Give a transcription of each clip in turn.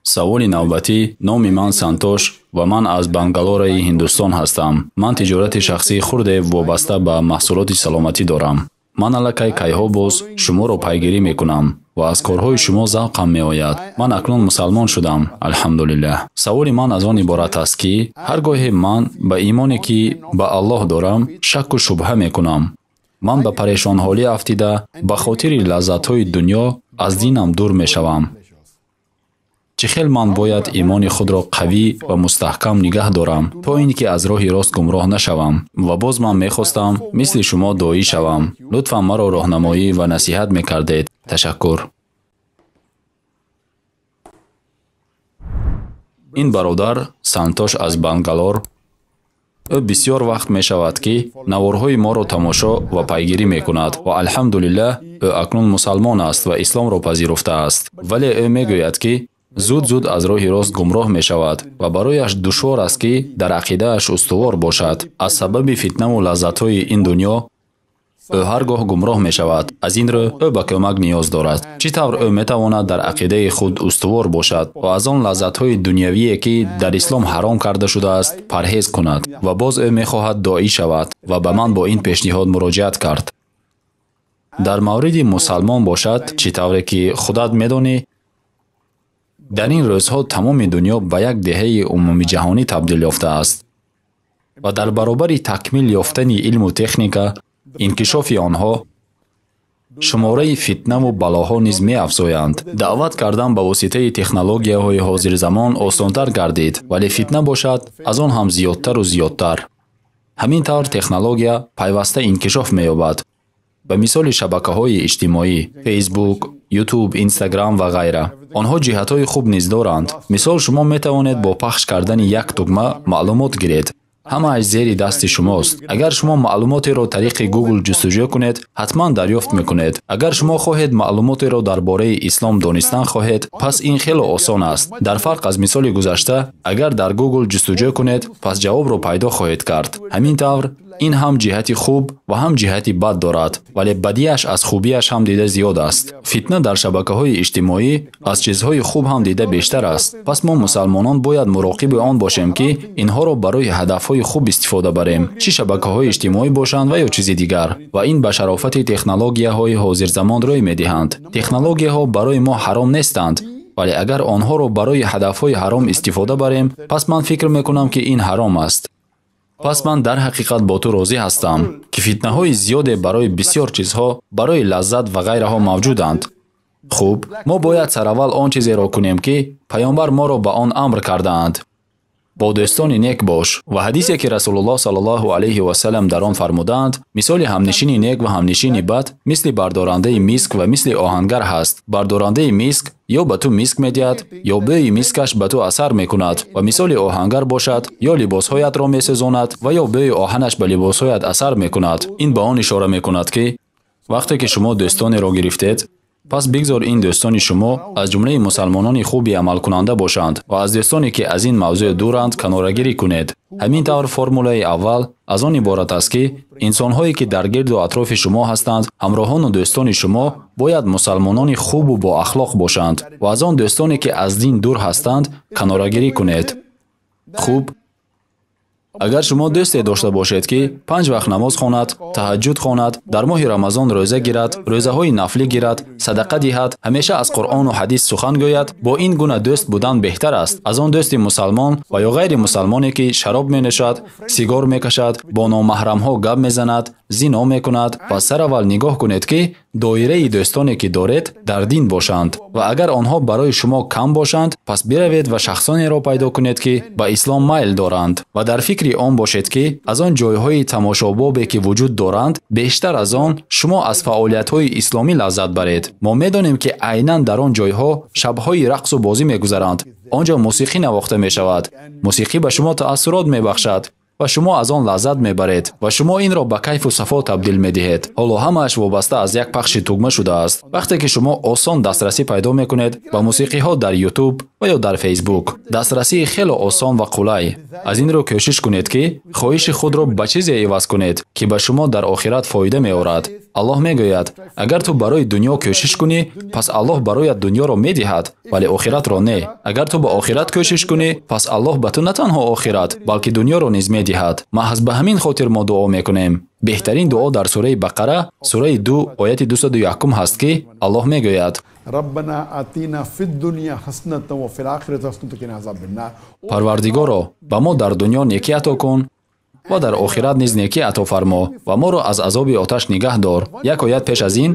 саволи навбатӣ. Номи ман Сантош ва ман аз Бангалораи Ҳиндустон ҳастам. Ман тиҷорати шахсии хурде вобаста ба маҳсулоти саломатӣ дорам. ман аллакай кайҳо боз шуморо пайгирӣ мекунам ва аз корҳои шумо завқам меояд. Ман акнун мусалмон шудам, алҳамдулиллаҳ. Саволи ман аз он иборат аст, ки ҳар гоҳе ман ба имоне ки ба Аллоҳ дорам, шакку шубҳа мекунам. ман ба парешонҳолӣ афтида, ба хотири лаззатҳои дунё аз динам дур мешавам. чӣ хел ман бояд имони худро қавӣ ва мустаҳкам нигаҳ дорам, то ин ки аз роҳи рост гумроҳ нашавам. Ва боз ман мехостам мисли шумо доӣ шавам. лутфан маро роҳнамоӣ ва насиҳат мекардед. ташаккур. ин бародар Сантош аз Бангалор. ӯ бисьёр вақт мешавад ки наворҳои моро тамошо ва пайгирӣ мекунад ва алҳамдулиллаҳ ӯ акнун мусалмон аст ва исломро пазируфтааст. вале ӯ мегӯяд ки зуд аз роҳи рост гумроҳ мешавад ва барояш душвор аст ки дар ақидааш устувор бошад. аз сабаби фитнаву лаззатҳои ин дунё ӯ ҳар гоҳ гумроҳ мешавад. аз ин рӯ ӯ ба кӯмак ниёз дорад. чӣ тавр ӯ метавонад дар ақидаи худ устувор бошад ва аз он лаззатҳои дунявие ки дар ислом ҳаром карда шудааст парҳез кунад? ва боз ӯ мехоҳад доӣ шавад ва ба ман бо ин пешниҳод муроҷиат кард. дар мавриди мусалмон бошад, чӣ тавре ки худат медонӣ, дар ин рӯзҳо тамоми дунё ба як деҳаи умумиҷаҳонӣ табдил ёфтааст ва дар баробари такмил ёфтани илму техника, инкишофи онҳо, шумораи фитнаву балоҳо низ меафзоянд. даъват кардан ба воситаи технологияҳои ҳозирзамон осонтар гардид, вале фитна бошад аз он ҳам зиёдтару зиёдтар. ҳамин тавр технология пайваста инкишоф меёбад. ба мисоли шабакаҳои иҷтимоӣ, фейсбук, ютуб, инстаграм ва ғайра. онҳо ҷиҳатҳои хуб низ доранд. мисол, шумо метавонед бо пахш кардани як тугма маълумот гиред. ҳамааш зери дасти шумост. агар шумо маълумотеро тариқи Google ҷустуҷӯ кунед, ҳатман дарёфт мекунед. агар шумо хоҳед маълумотеро дар бораи ислом донистан хоҳед, пас ин хело осон аст. дар фарқ аз мисоли гузашта, агар дар Google ҷустуҷӯ кунед, пас ҷавобро пайдо хоҳед кард. ҳамин тавр ин ҳам ҷиҳати хуб ва ҳам ҷиҳати бад дорад, вале бадиаш аз хубиаш ҳам дида зиёд аст. фитна дар шабакаҳои иҷтимоӣ аз чизҳои хуб ҳам дида бештар аст. пас мо мусалмонон бояд муроқиби он бошем, ки инҳоро барои ҳадафҳои хуб истифода барем, чӣ шабакаҳои иҷтимоӣ бошанд ва ё чизи дигар. ва ин ба шарофати технологияҳои ҳозирзамон рӯй медиҳанд. технологияҳо барои мо ҳаром нестанд, вале агар онҳоро барои ҳадафҳои ҳаром истифода барем, пас ман фикр мекунам, ки ин ҳаром аст. пас ман дар ҳақиқат бо ту розӣ ҳастам, ки фитнаҳои зиёде барои бисьёр чизҳо, барои лаззат ва ғайраҳо мавҷуданд. хуб, мо бояд сараввал он чизеро кунем, ки паёнбар моро ба он амр кардаанд. бо дӯстони нек бош. ва ҳадисе ки Расулуллоҳ саллаллоҳу алайҳи ва саллам дар он фармудаанд, мисоли ҳамнишини нек ва ҳамнишини бад мисли бардорандаи миск ва мисли оҳангар ҳаст. бардорандаи миск ё ба ту миск медиҳад, ё бӯи мискаш ба ту асар мекунад. ва мисоли оҳангар бошад, ё либосҳоятро месӯзонад ва ё бӯи оҳанаш ба либосҳоят асар мекунад. ин ба он ишора мекунад, ки вақте ки шумо дӯстонеро гирифтед, пас бигзор ин дӯстони шумо аз ҷумлаи мусалмонони хуби амалкунанда бошанд ва аз дӯстоне ки аз ин мавзӯъ дуранд канорагирӣ кунед. ҳамин тавр формулаи аввал аз он иборат аст, ки инсонҳое ки дар гирду атрофи шумо ҳастанд, ҳамроҳону дӯстони шумо бояд мусалмонони хубу боахлоқ бошанд ва аз он дӯстоне ки аз дин дур ҳастанд, канорагирӣ кунед. хуб, агар шумо дӯсте дошта бошед, ки 5 вақт намоз хонад, таҳаҷҷуд хонад, дар моҳи Рамазон рӯза гирад, рӯзаҳои нафлӣ гирад, садақа диҳад, ҳамеша аз Қуръону ҳадис сухан гӯяд, бо ин гуна дӯст будан беҳтар аст аз он дӯсти мусалмон ва ё ғайри мусалмоне ки шароб менӯшад, сигор мекашад, бо номаҳрамҳо гап мезанад, зино мекунад. пас сараввал нигоҳ кунед, ки доираи дӯстоне ки доред дар дин бошанд ва агар онҳо барои шумо кам бошанд, пас биравед ва шахсонеро пайдо кунед, ки ба ислом майл доранд ва дар фикри он бошед, ки аз он ҷойҳои тамошобобе ки вуҷуд доранд, бештар аз он шумо аз фаъолиятҳои исломӣ лаззат баред. мо медонем, ки айнан дар он ҷойҳо шабҳои рақсу бозӣ мегузаранд. он ҷо мусиқӣ навохта мешавад. мусиқӣ ба шумо таассурот мебахшад ва шумо аз он лаззат мебаред ва шумо инро ба кайфу сафо табдил медиҳед. ҳоло ҳамааш вобаста аз як пахши тугма шудааст. вақте ки шумо осон дастрасӣ пайдо мекунед ба мусиқиҳо дар YouTube ва ё дар фейсбук. Дастрасии хеле осон ва қулай. Аз ин ро кӯшиш кунед ки хоҳиши худро ба чизе иваз кунед ки ба шумо дар охират фоида меорад. Аллоҳ мегӯяд, агар ту барои дунё кӯшиш кунӣ, пас Аллоҳ бароят дунёро медиҳад, вале охиратро не. Агар ту ба охират кӯшиш кунӣ, пас Аллоҳ ба ту на танҳо охират, балки дунёро низ медиҳад. Маҳз ба ҳамин хотир мо дуо мекунем. Беҳтарин дуо дар сураи Бақара, сураи 2, ояти 201 ҳаст ки Аллоҳ мегӯяд: ربنا آتنا في الدنيا حسنة وفي الآخرة حسنة وقنا عذاب النار. Парвардигоро, ба мо дар дунё некӣ ато кун ва дар охират низ некӣ ато фармо ва моро аз азоби оташ нигаҳ дор. Як оят пеш аз ин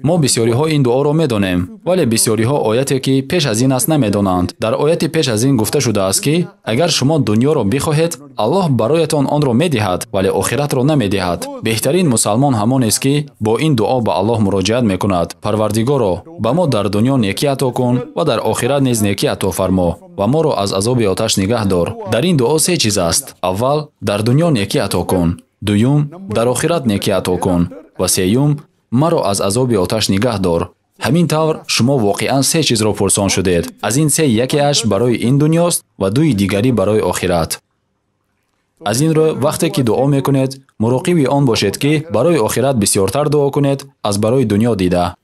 мо бисёриҳо ин дуоро медонем, вале бисёриҳо ояте ки пеш аз ин аст намедонанд. Дар ояти пеш аз ин гуфта шудааст ки агар шумо дунёро бихоҳед, Аллоҳ бароятон онро медиҳад, вале охиратро намедиҳад. Беҳтарин мусалмон ҳамонест ки бо ин дуо ба Аллоҳ муроҷиат мекунад: Парвардигоро, ба мо дар дунё некӣ ато кун ва дар охират низ некӣ ато фармо ва моро аз азоби оташ нигаҳ дор. Дар ин дуо се чиз аст. Аввал, дар дунё некӣ ато кун. Дуюм, дар охират некӣ ато кун. Ва сеюм, маро аз азоби оташ нигаҳ дор. Ҳамин тавр шумо воқеан се чизро пурсон шудед. Аз ин се якеаш барои ин дунёст ва дуи дигарӣ барои охират. Аз ин рӯ вақте ки дуо мекунед, муроқиби он бошед ки барои охират бисёртар дуо кунед аз барои дунё дида.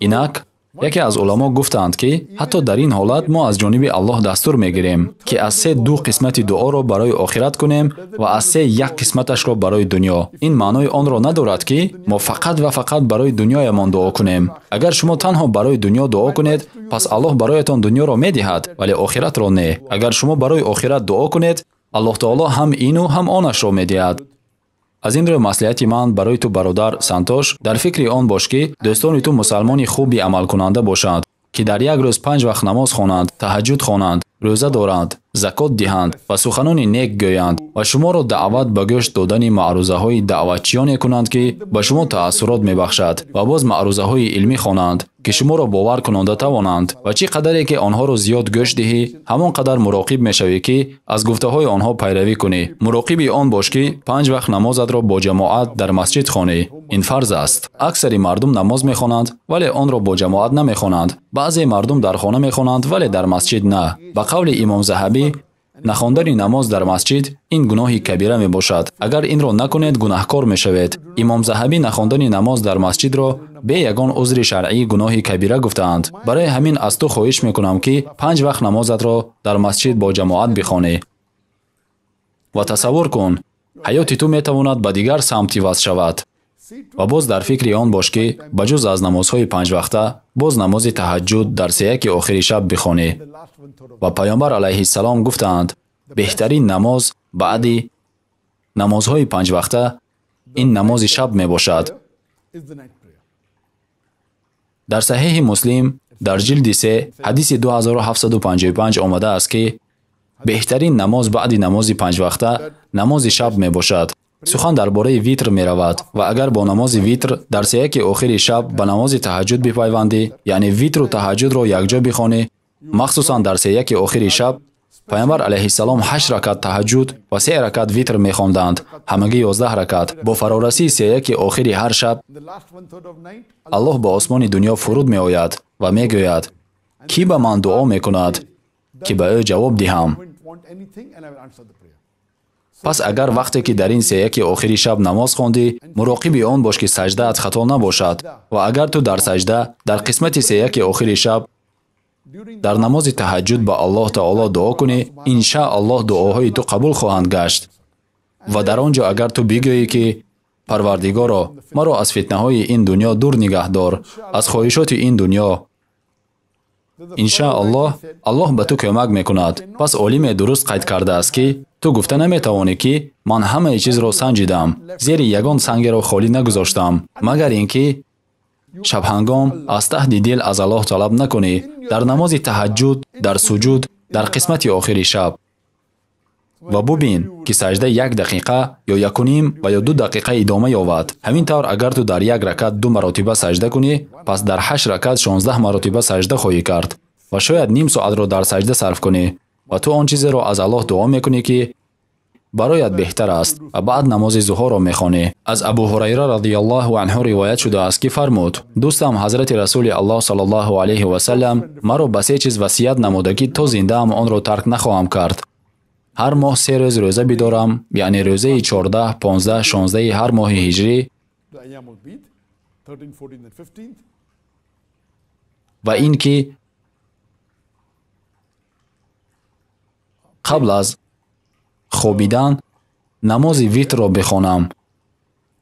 Инак яке аз уламо гуфтанд ки ҳатто дар ин ҳолат мо аз ҷониби Аллоҳ дастур мегирем ки аз се ду қисмати дуоро барои охират кунем ва аз се як қисматашро барои дунё. Ин маънои онро надорад ки мо фақат ва фақат барои дунёямон дуо кунем. Агар шумо танҳо барои дунё дуо кунед, пас Аллоҳ бароятон дунёро медиҳад, вале охиратро не. Агар шумо барои охират дуо кунед, Аллоҳ таоло ҳам ину ҳам онашро медиҳад. Аз ин рӯ маслиҳати ман барои ту бародар Сантош, дар фикри он бош ки дӯстони ту мусалмони хуби амалкунанда бошанд, ки дар як рӯз 5 вақт намоз хонанд, таҳаҷҷуд хонанд, рӯза доранд, закот диҳанд ва суханони нек гӯянд ва шуморо даъват ба гӯшт додани маърузаҳои даъватчиёне кунанд ки ба шумо таассурот мебахшад ва боз маърузаҳои илмӣ хонанд ки шуморо бовар кунонда тавонанд ва чӣ қадаре ки онҳоро зиёд гӯшт диҳӣ, ҳамон қадар муроқиб мешавӣ ки аз гуфтаҳои онҳо пайравӣ кунӣ. Муроқиби он бош ки 5 вақт намозатро бо ҷамоат дар масҷид хонӣ. Ин фарз аст. Аксари мардум намоз мехонанд, вале онро бо ҷамоат намехонанд. Баъзе мардум дар хона мехонанд, вале дар масҷид на. Ба қавли имом Заҳабӣ, нахондани намоз дар масҷид ин гуноҳи кабира мебошад. Агар инро накунед, гунаҳкор мешавед. Имом Заҳабӣ нахондани намоз дар масҷидро бе ягон узри шаръӣ гуноҳи кабира гуфтаанд. Барои ҳамин аз ту хоҳиш мекунам ки 5 вақт намозатро дар масҷид бо ҷамоат бихонӣ. Ва тасаввур кун, ҳаёти ту метавонад ба дигар самти ваз шавад. ва боз дар фикри он бош ки ба ҷуз аз намозҳои панҷвақта боз намози таҳаҷҷуд дар сеяки охири шаб бихонӣ. ва пайғамбар алайҳиссалом гуфтаанд, беҳтарин намоз баъди намозҳои панҷвақта ин намози шаб мебошад. дар саҳиҳи Муслим дар ҷилди 3 ҳадиси 2755 омадааст ки беҳтарин намоз баъди намози панҷвақта намози шаб мебошад. сухан дар бораи витр меравад ва агар бо намози витр дар сеяки охири шаб ба намози таҳаҷҷуд бипайвандӣ, яъне витру таҳаҷҷудро якҷо бихонӣ, махсусан дар сеяки охири шаб, пайғамбар алайҳиссалом 8 ракат таҳаҷҷуд ва 3 ракат витр мехонданд, ҳамагӣ 11 ракат. Бо фарорасии сеяки охири ҳар шаб, Аллоҳ ба осмони дунё фуруд меояд ва мегӯяд: кӣ ба ман дуо мекунад, ки ба ӯ ҷавоб диҳам? пас агар вақте ки дар ин сеяки охири шаб намоз хондӣ, муроқиби он бош ки саҷдаат хато набошад, ва агар ту дар саҷда дар қисмати сеяки охири шаб дар намози таҳаҷҷуд ба Аллоҳ таоло дуо кунӣ, иншааллоҳ дуоҳои ту қабул хоҳанд гашт. ва дар он ҷо агар ту бигӯӣ ки Парвардигоро, маро аз фитнаҳои ин дунё дур нигаҳ дор, аз хоҳишоти ин дунё, иншааллоҳ Аллоҳ ба ту кӯмак мекунад. Пас олиме дуруст қайд кардааст ки ту гуфта наметавонӣ ки ман ҳамаи чизро санҷидам, зери ягон сангеро холӣ нагузоштам, магар ин ки шабҳангом аз таҳди дил аз Аллоҳ талаб накунӣ, дар намози таҳаҷҷуд, дар суҷуд, дар қисмати охири шаб. ва бубин ки саҷда 1 дақиқа ё 1.5 ва ё 2 дақиқа идома ёвад. ҳамин тавр агар ту дар 1 ракат 2 маротиба саҷда кунӣ, пас дар 8 ракат 16 маротиба саҷда хоҳӣ кард ва шояд ним соатро дар саҷда сарф кунӣ ва ту он чизеро аз Аллоҳ дуо мекунӣ ки бароят беҳтар аст ва баъд намози зуҳурро мехонӣ. Аз Абу Ҳурайра радияллоҳу анҳу ривоят шудааст ки фармуд: дӯстам ҳазрати Расули Аллоҳ саллаллоҳу алайҳи ва саллам маро ба се чиз васият намуда ки то зиндаам онро тарк нахоҳам кард. ҳар моҳ 3 рӯз рӯза бидорам, яъне рӯзаи 14, 15, 16 ҳар моҳи ҳиҷрӣ ва ин ки қабл аз хобидан намози витрро бихонам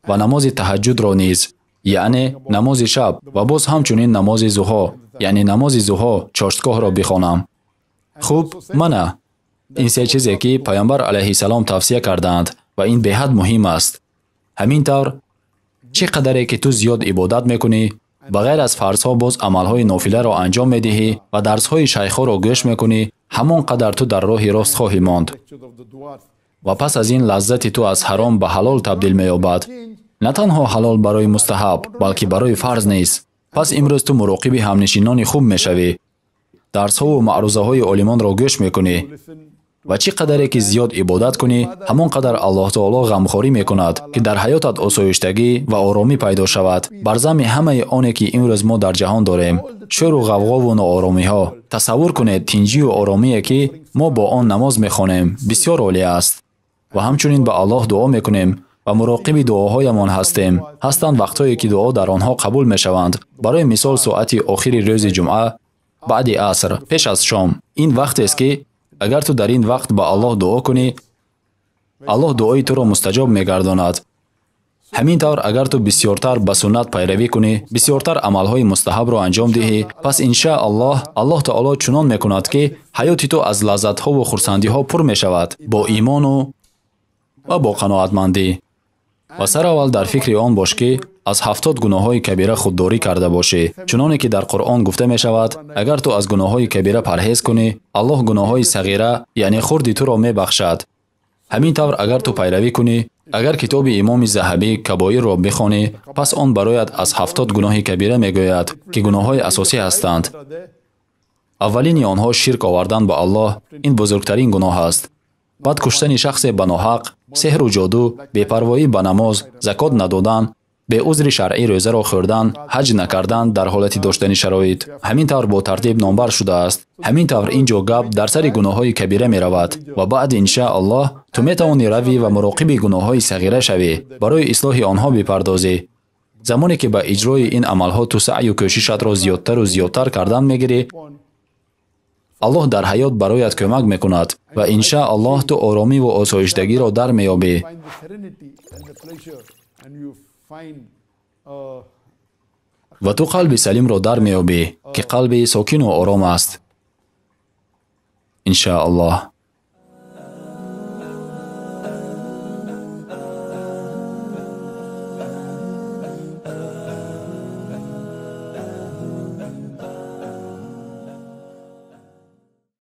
ва намози таҳаҷҷудро низ, яъне намози шаб ва боз ҳамчунин намози зуҳо, яъне намози зуҳо чошткоҳро бихонам. хуб, мана ин се чизе ки пайғамбар алайҳиссалом тавсия кардаанд ва ин беҳад муҳим аст. ҳамин тавр чӣ қадаре ки ту зиёд ибодат мекунӣ, ба ғайр аз фарзҳо боз амалҳои нофиларо анҷом медиҳӣ ва дарсҳои шайхҳоро гӯш мекунӣ, ҳамон қадар ту дар роҳи рост хоҳӣ монд. ва пас аз ин лаззати ту аз ҳаром ба ҳалол табдил меёбад. на танҳо ҳалол барои мустаҳаб, балки барои фарз низ. пас имрӯз ту муроқиби ҳамнишинони хуб мешавӣ, дарсҳову маърузаҳои олимонро гӯш мекунӣ ва чӣ қадаре ки зиёд ибодат кунӣ, ҳамон қадар Аллоҳ таоло ғамхорӣ мекунад ки дар ҳаётат осоиштагӣ ва оромӣ пайдо шавад. бар замми ҳамаи оне ки имрӯз мо дар ҷаҳон дорем, шӯру ғавғову нооромиҳо, тасаввур кунед тинҷию оромие ки мо бо он намоз мехонем бисёр олӣ аст ва ҳамчунин ба Аллоҳ дуо мекунем ва муроқиби дуоҳоямон ҳастем. ҳастанд вақтҳое ки дуо дар онҳо қабул мешаванд. барои мисол соати охири рӯзи ҷумъа баъди аср, пеш аз шом. ин вақтест ки агар ту дар ин вақт ба Аллоҳ дуо кунӣ, Аллоҳ дуои туро мустаҷоб мегардонад. ҳамин тавр агар ту бисёртар ба суннат пайравӣ кунӣ, бисёртар амалҳои мустаҳабро анҷом диҳӣ, пас иншааллоҳ Аллоҳ таоло чунон мекунад ки ҳаёти ту аз лаззатҳову хурсандиҳо пур мешавад, бо имону ва бо қаноатмандӣ. ва сараввал дар фикри он бош ки аз 70 гуноҳҳои кабира худдорӣ карда бошӣ. чуноне ки дар Қуръон гуфта мешавад, агар ту аз гуноҳҳои кабира парҳез кунӣ, Аллоҳ гуноҳҳои сағира, яъне хурди туро мебахшад. ҳамин тавр агар ту пайравӣ кунӣ, агар китоби имоми Заҳабӣ Кабоирро бихонӣ, пас он бароят аз 70 гуноҳи кабира мегӯяд, ки гуноҳҳои асосӣ ҳастанд. аввалини онҳо ширк овардан ба Аллоҳ, ин бузургтарин гуноҳ аст. баъд куштани шахсе ба ноҳақ, сеҳру ҷоду, бепарвоӣ ба намоз, закот надодан, беузри шаръӣ рӯзаро хӯрдан, ҳаҷ накардан дар ҳолати доштани шароит. ҳамин тавр бо тартиб номбар шудааст. ҳамин тавр ин ҷо гап дар сари гуноҳҳои кабира меравад ва баъд иншааллоҳ ту метавонӣ равӣ ва муроқиби гуноҳҳои сағира шавӣ, барои ислоҳи онҳо бипардозӣ. замоне ки ба иҷрои ин амалҳо ту саъю кӯшишатро зиёдтару зиёдтар кардан мегирӣ, Аллоҳ дар ҳаёт бароят кӯмак мекунад ва иншааллоҳ ту оромиву осоиштагиро дар меёбӣ. ва ту қалби салимро дар меёбӣ ки қалби сокину ором аст. иншааллоҳ.